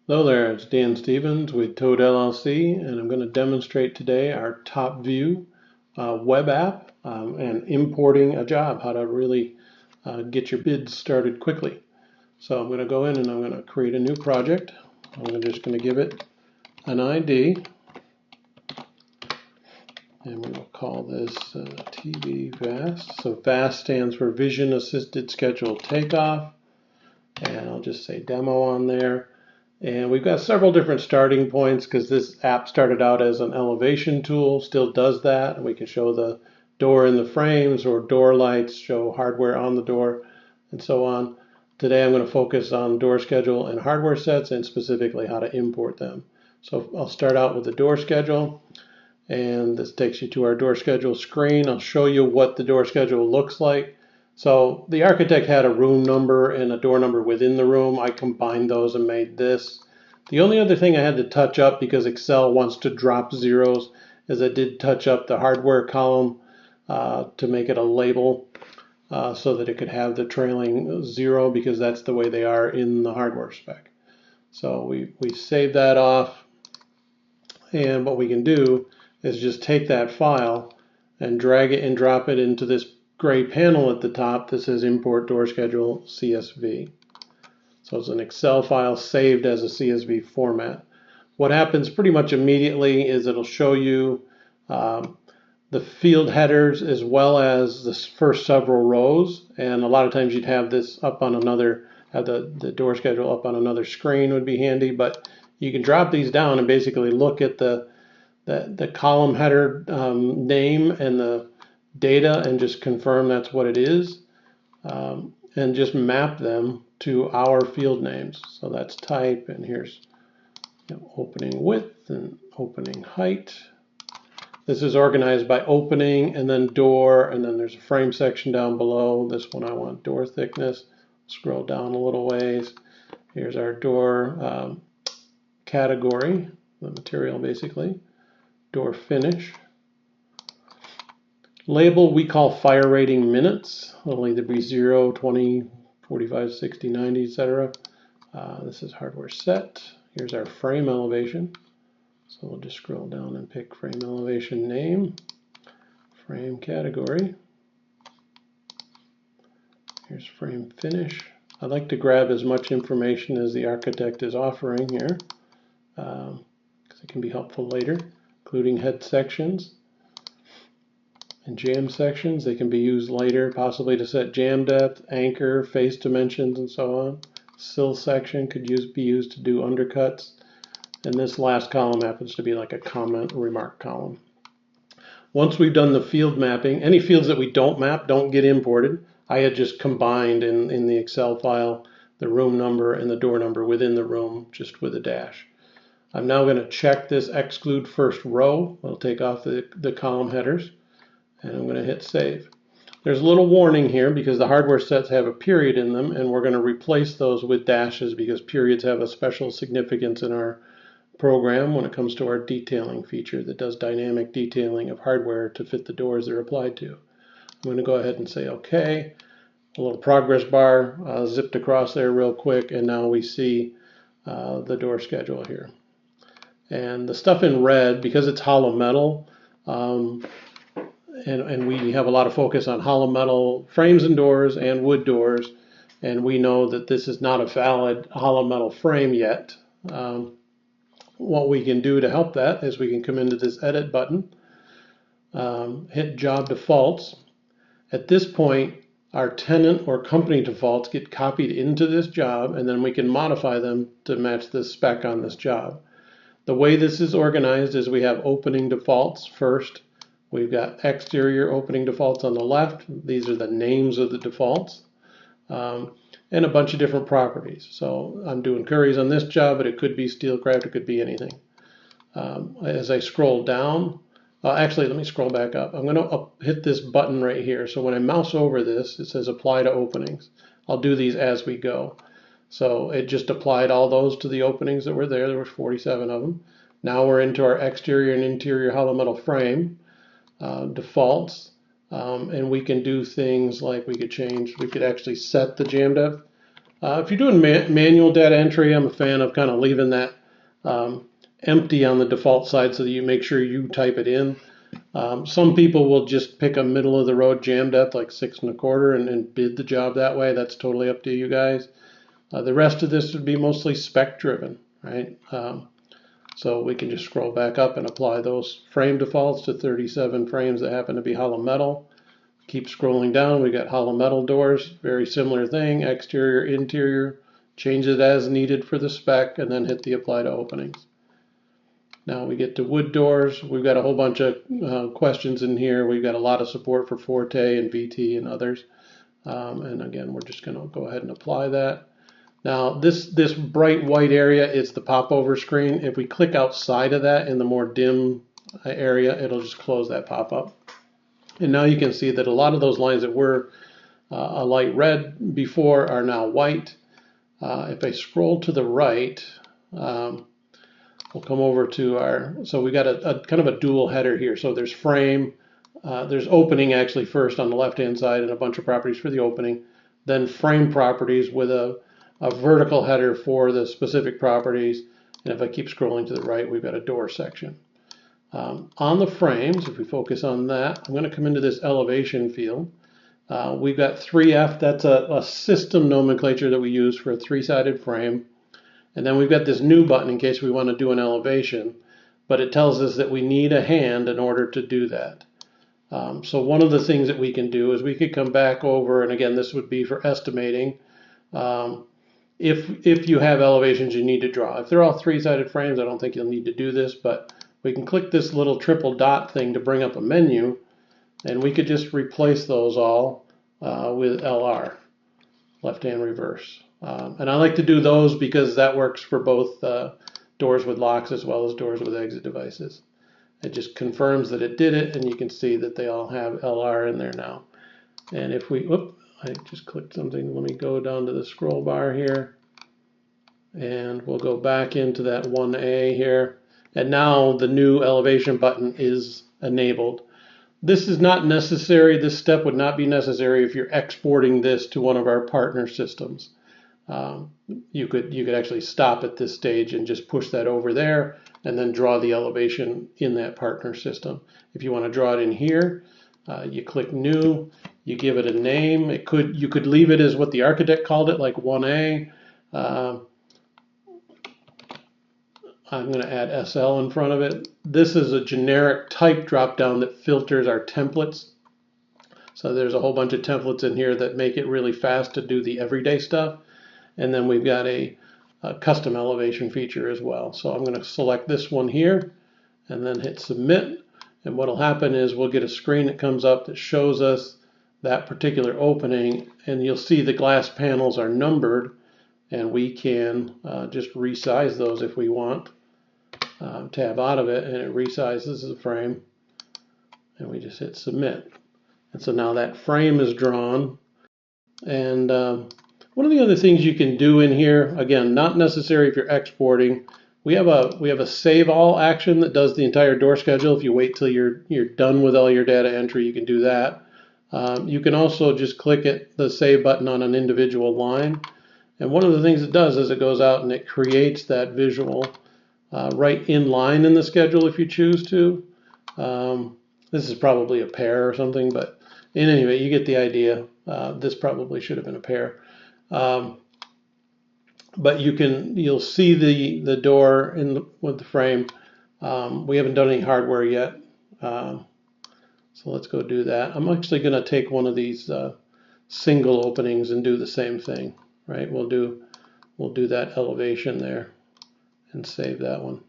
Hello there, it's Dan Stevens with Toad LLC, and I'm going to demonstrate today our top view web app and importing a job, how to really get your bids started quickly. So I'm going to go in and I'm going to create a new project. I'm just going to give it an ID, and we're going to call this TV VAST. So VAST stands for Vision Assisted Schedule Takeoff, and I'll just say demo on there. And we've got several different starting points because this app started out as an elevation tool, still does that. We can show the door in the frames or door lights, show hardware on the door, and so on. Today I'm going to focus on door schedule and hardware sets and specifically how to import them. So I'll start out with the door schedule, and this takes you to our door schedule screen. I'll show you what the door schedule looks like. So the architect had a room number and a door number within the room. I combined those and made this. The only other thing I had to touch up, because Excel wants to drop zeros, is I did touch up the hardware column to make it a label so that it could have the trailing 0, because that's the way they are in the hardware spec. So we save that off, and what we can do is just take that file and drag it and drop it into this gray panel at the top that says Import Door Schedule CSV. So it's an Excel file saved as a CSV format. What happens pretty much immediately is it'll show you the field headers as well as the first several rows, and a lot of times you'd have this up on another, have the door schedule up on another screen would be handy, but you can drop these down and basically look at the column header name and the data and just confirm that's what it is, and just map them to our field names. So that's type, and here's opening width and opening height. This is organized by opening and then door, and then there's a frame section down below. This one I want door thickness. Scroll down a little ways. Here's our door category, the material basically. Door finish. Label we call fire rating minutes. It'll either be 0, 20, 45, 60, 90, etc. This is hardware set. Here's our frame elevation. So we'll just scroll down and pick frame elevation name, frame category. Here's frame finish. I like to grab as much information as the architect is offering here, because it can be helpful later, including head sections and jam sections. They can be used later, possibly to set jam depth, anchor, face dimensions, and so on. Sill section could be used to do undercuts. And this last column happens to be like a comment remark column. Once we've done the field mapping, any fields that we don't map don't get imported. I had just combined in the Excel file the room number and the door number within the room, just with a dash. I'm now going to check this exclude first row. I'll take off the column headers, and I'm going to hit save. There's a little warning here because the hardware sets have a period in them, and we're going to replace those with dashes because periods have a special significance in our program when it comes to our detailing feature that does dynamic detailing of hardware to fit the doors they're applied to. I'm going to go ahead and say OK. A little progress bar zipped across there real quick, and now we see the door schedule here. And the stuff in red, because it's hollow metal, and we have a lot of focus on hollow metal frames and doors and wood doors, and we know that this is not a valid hollow metal frame yet. What we can do to help that is we can come into this edit button, hit job defaults. At this point, our tenant or company defaults get copied into this job, and then we can modify them to match the spec on this job. The way this is organized is we have opening defaults first. We've got exterior opening defaults on the left. These are the names of the defaults. And a bunch of different properties. So I'm doing curries on this job, but it could be Steelcraft, it could be anything. As I scroll down, actually let me scroll back up. I'm going to hit this button right here. So when I mouse over this, it says apply to openings. I'll do these as we go. So it just applied all those to the openings that were there. There were 47 of them. Now we're into our exterior and interior hollow metal frame defaults. And we can do things like we could actually set the jam depth. If you're doing manual data entry, I'm a fan of kind of leaving that empty on the default side so that you make sure you type it in. Some people will just pick a middle of the road jam depth like 6 1/4 and bid the job that way. That's totally up to you guys. The rest of this would be mostly spec driven, right? So we can just scroll back up and apply those frame defaults to 37 frames that happen to be hollow metal. Keep scrolling down, we got hollow metal doors, very similar thing, exterior, interior, change it as needed for the spec, and then hit the apply to openings. Now we get to wood doors. We've got a whole bunch of questions in here. We've got a lot of support for Forte and VT and others. And again, we're just going to go ahead and apply that. Now this bright white area is the popover screen. If we click outside of that in the more dim area, it'll just close that pop-up. And now you can see that a lot of those lines that were a light red before are now white. If I scroll to the right, we'll come over to our, so we got a kind of a dual header here. So there's frame, there's opening actually first on the left-hand side and a bunch of properties for the opening. Then frame properties with a vertical header for the specific properties. And if I keep scrolling to the right, we've got a door section. On the frames, if we focus on that, I'm going to come into this elevation field. We've got 3F, that's a system nomenclature that we use for a 3-sided frame. And then we've got this new button in case we want to do an elevation, but it tells us that we need a hand in order to do that. So one of the things that we can do is we could come back over, and again, this would be for estimating. If you have elevations you need to draw. If they're all 3-sided frames, I don't think you'll need to do this, but we can click this little triple dot thing to bring up a menu, and we could just replace those all with LR, left-hand reverse. And I like to do those because that works for both doors with locks as well as doors with exit devices. It just confirms that it did it, and you can see that they all have LR in there now. And if we, I just clicked something. Let me go down to the scroll bar here, and we'll go back into that 1A here. And now the new elevation button is enabled. This is not necessary. This step would not be necessary if you're exporting this to one of our partner systems. You could actually stop at this stage and just push that over there and then draw the elevation in that partner system. If you want to draw it in here, you click new, you give it a name. You could leave it as what the architect called it, like 1A. I'm going to add SL in front of it. This is a generic type drop-down that filters our templates. So there's a whole bunch of templates in here that make it really fast to do the everyday stuff. And then we've got a custom elevation feature as well. So I'm going to select this one here and then hit submit. And what will happen is we'll get a screen that comes up that shows us that particular opening. And you'll see the glass panels are numbered. And we can just resize those if we want. Tab out of it, and it resizes the frame. And we just hit submit. And so now that frame is drawn. And one of the other things you can do in here, again, not necessary if you're exporting, we have a save all action that does the entire door schedule. If you wait till you're done with all your data entry, you can do that. You can also just click the save button on an individual line. And one of the things it does is it goes out and it creates that visual right in line in the schedule if you choose to. This is probably a pair or something, but in any event, you get the idea. This probably should have been a pair. But you'll see the door with the frame. We haven't done any hardware yet. So let's go do that. I'm actually going to take one of these single openings and do the same thing. Right? We'll do that elevation there and save that one.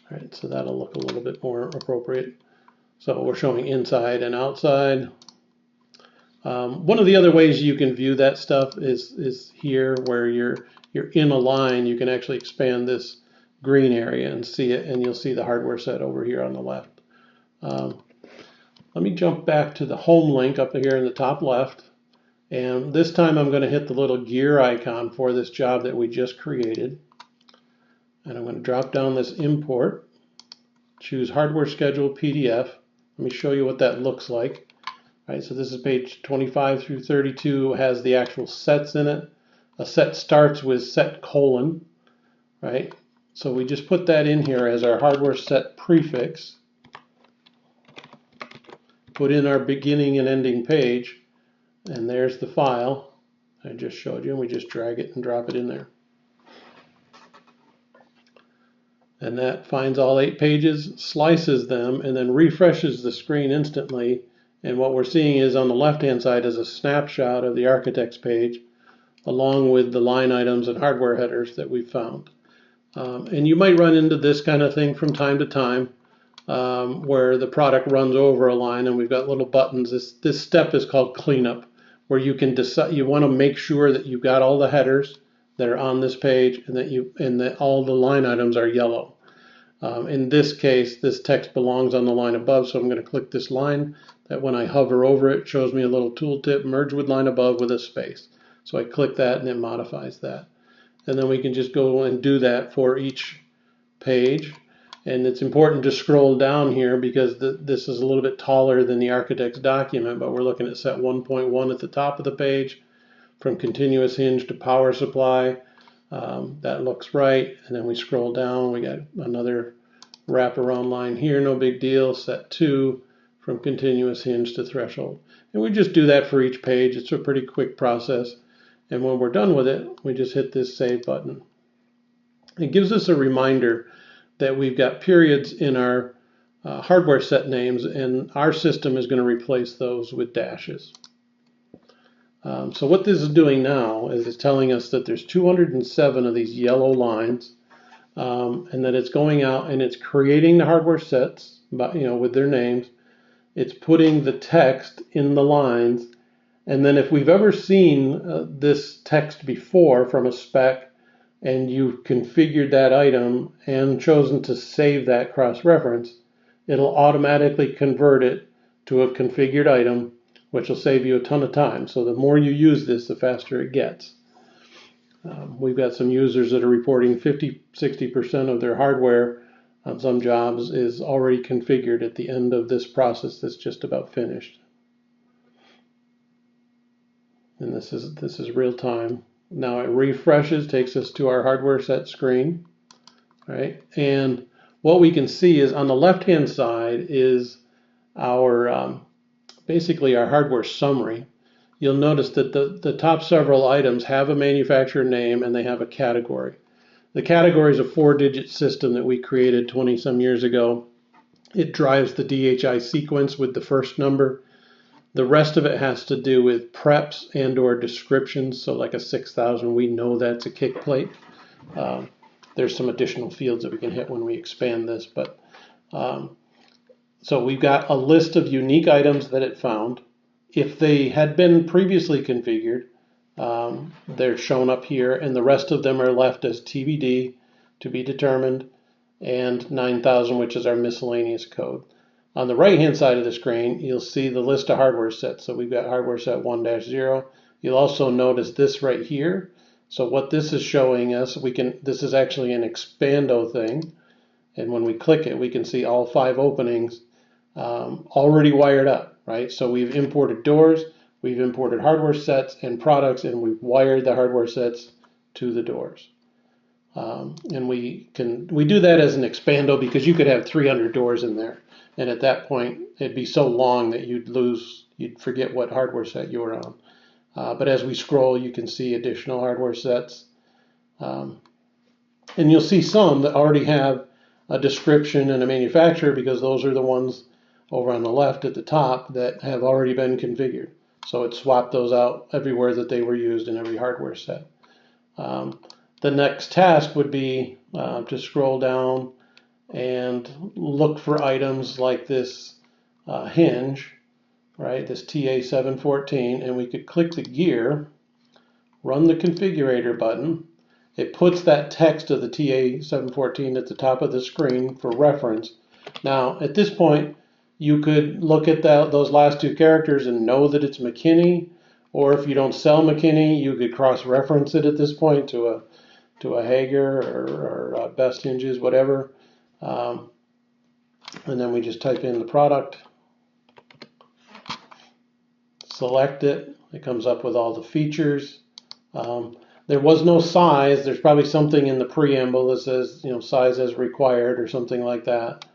All right, so that'll look a little bit more appropriate. So we're showing inside and outside. One of the other ways you can view that stuff is here where you're in a line. You can actually expand this green area and see it, and you'll see the hardware set over here on the left. Let me jump back to the home link up here in the top left. And this time I'm going to hit the little gear icon for this job that we just created. And I'm going to drop down this import, choose hardware schedule PDF. Let me show you what that looks like. right? So this is page 25 through 32, has the actual sets in it. A set starts with set colon, right? So we just put that in here as our hardware set prefix, put in our beginning and ending page, and there's the file I just showed you, and we just drag it and drop it in there. And that finds all 8 pages, slices them, and then refreshes the screen instantly. And what we're seeing is on the left-hand side is a snapshot of the architect's page, along with the line items and hardware headers that we found. And you might run into this kind of thing from time to time, where the product runs over a line and we've got little buttons. This step is called cleanup, where you can decide, you want to make sure that you've got all the headers that are on this page and that all the line items are yellow. In this case, this text belongs on the line above, so I'm going to click this line that when I hover over it, shows me a little tooltip, merge with line above with a space. So I click that and it modifies that. And then we can just go and do that for each page. And it's important to scroll down here because this is a little bit taller than the architect's document, but we're looking at set 1.1 at the top of the page, from continuous hinge to power supply. That looks right. And then we scroll down, we got another wraparound line here, no big deal. Set 2, from continuous hinge to threshold. And we just do that for each page. It's a pretty quick process. And when we're done with it, we just hit this save button. It gives us a reminder that we've got periods in our hardware set names, and our system is going to replace those with dashes. So what this is doing now is it's telling us that there's 207 of these yellow lines, and that it's going out and it's creating the hardware sets, with their names. It's putting the text in the lines. And then if we've ever seen this text before from a spec and you've configured that item and chosen to save that cross-reference, it'll automatically convert it to a configured item, which will save you a ton of time. So the more you use this, the faster it gets. We've got some users that are reporting 50–60% of their hardware on some jobs is already configured at the end of this process that's just about finished. And this is real time. Now it refreshes, takes us to our hardware set screen, right? And what we can see is on the left-hand side is our basically our hardware summary. You'll notice that the top several items have a manufacturer name and they have a category. The category is a 4-digit system that we created 20-some years ago. It drives the DHI sequence with the first number. The rest of it has to do with preps and or descriptions. So like a 6000, we know that's a kick plate. There's some additional fields that we can hit when we expand this. But so we've got a list of unique items that it found. If they had been previously configured, they're shown up here, and the rest of them are left as TBD, to be determined, and 9000, which is our miscellaneous code. On the right-hand side of the screen, you'll see the list of hardware sets. So we've got hardware set 1-0. You'll also notice this right here. So what this is showing us, this is actually an expando thing. And when we click it, we can see all 5 openings already wired up, right? So we've imported doors, we've imported hardware sets and products, and we've wired the hardware sets to the doors. And we do that as an expando because you could have 300 doors in there. And at that point, it'd be so long that you'd forget what hardware set you were on. But as we scroll, you can see additional hardware sets. And you'll see some that already have a description and a manufacturer because those are the ones over on the left at the top that have already been configured. So it swapped those out everywhere that they were used in every hardware set. The next task would be to scroll down and look for items like this hinge, right, this TA714, and we could click the gear, run the configurator button. It puts that text of the TA714 at the top of the screen for reference. Now, at this point, you could look at those last 2 characters and know that it's McKinney, or if you don't sell McKinney, you could cross-reference it at this point to a Hager or Best Hinges, whatever. And then we just type in the product. select it. It comes up with all the features. There was no size. There's probably something in the preamble that says, size as required or something like that.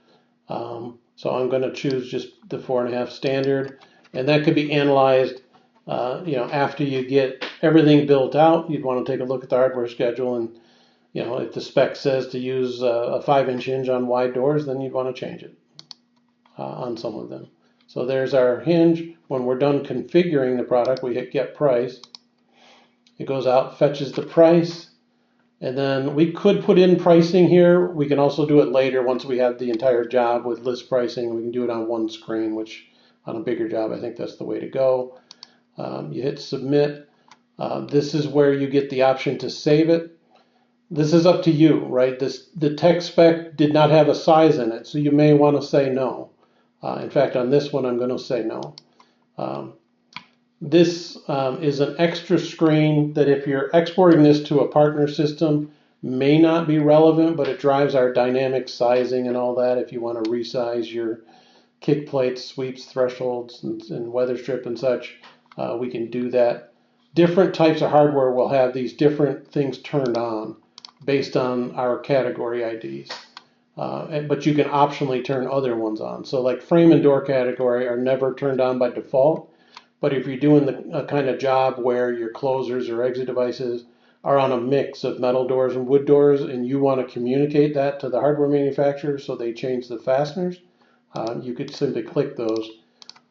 So I'm going to choose just the 4.5 standard, and that could be analyzed. After you get everything built out, you'd want to take a look at the hardware schedule, and if the spec says to use a 5-inch hinge on wide doors, then you'd want to change it on some of them. So there's our hinge. When we're done configuring the product, we hit Get Price. It goes out, fetches the price, and then we could put in pricing here. We can also do it later once we have the entire job with list pricing. We can do it on one screen, which on a bigger job, I think that's the way to go. You hit Submit. This is where you get the option to save it. This is up to you, right? The tech spec did not have a size in it, so you may want to say no. In fact, on this one, I'm going to say no. This is an extra screen that if you're exporting this to a partner system may not be relevant, but it drives our dynamic sizing and all that. If you want to resize your kick plates, sweeps, thresholds, and weather strip and such, we can do that. Different types of hardware will have these different things turned on based on our category IDs. But you can optionally turn other ones on. So like frame and door category are never turned on by default. But if you're doing a kind of job where your closers or exit devices are on a mix of metal doors and wood doors, and you want to communicate that to the hardware manufacturer so they change the fasteners, you could simply click those,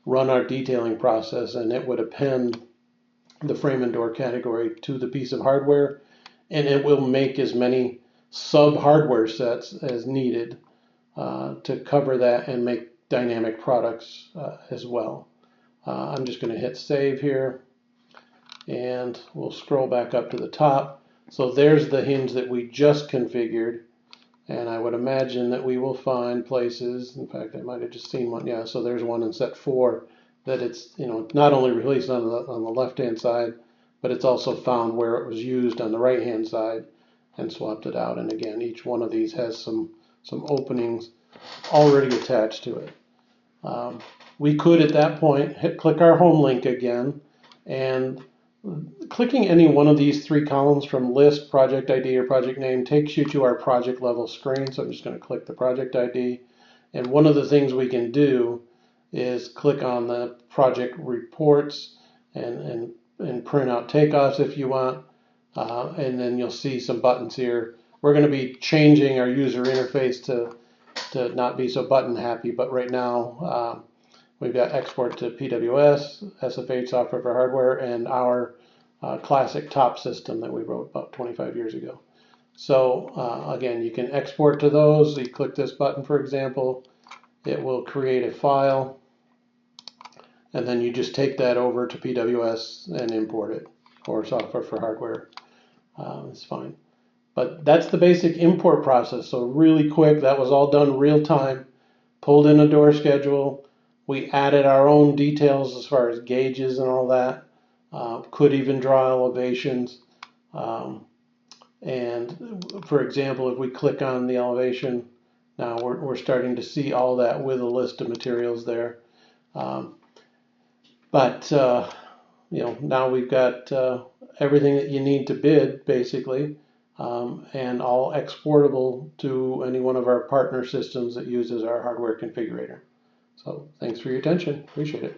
run our detailing process, and it would append the frame and door category to the piece of hardware, and it will make as many sub-hardware sets as needed to cover that and make dynamic products as well. I'm just going to hit save here, and we'll scroll back up to the top. So there's the hinge that we just configured, and I would imagine that we will find places. In fact, I might have just seen one. Yeah, so there's one in set 4 that it's not only released on the left-hand side, but it's also found where it was used on the right-hand side and swapped it out. And again, each one of these has some openings already attached to it. We could at that point click our home link again, and clicking any one of these 3 columns from list, project ID, or project name takes you to our project level screen. So I'm just going to click the project ID, and one of the things we can do is click on the project reports and print out takeoffs if you want, and then you'll see some buttons here. We're going to be changing our user interface to not be so button happy, but right now we've got export to PWS, SFH, software for hardware, and our classic top system that we wrote about 25 years ago. So again, you can export to those. You click this button, for example, it will create a file, and then you just take that over to PWS and import it, or software for hardware. It's fine. But that's the basic import process. So really quick, that was all done real time. Pulled in a door schedule. We added our own details as far as gauges and all that. Could even draw elevations. And for example, if we click on the elevation, now we're starting to see all that with a list of materials there. Now we've got everything that you need to bid, basically, and all exportable to any one of our partner systems that uses our hardware configurator. So thanks for your attention. Appreciate it.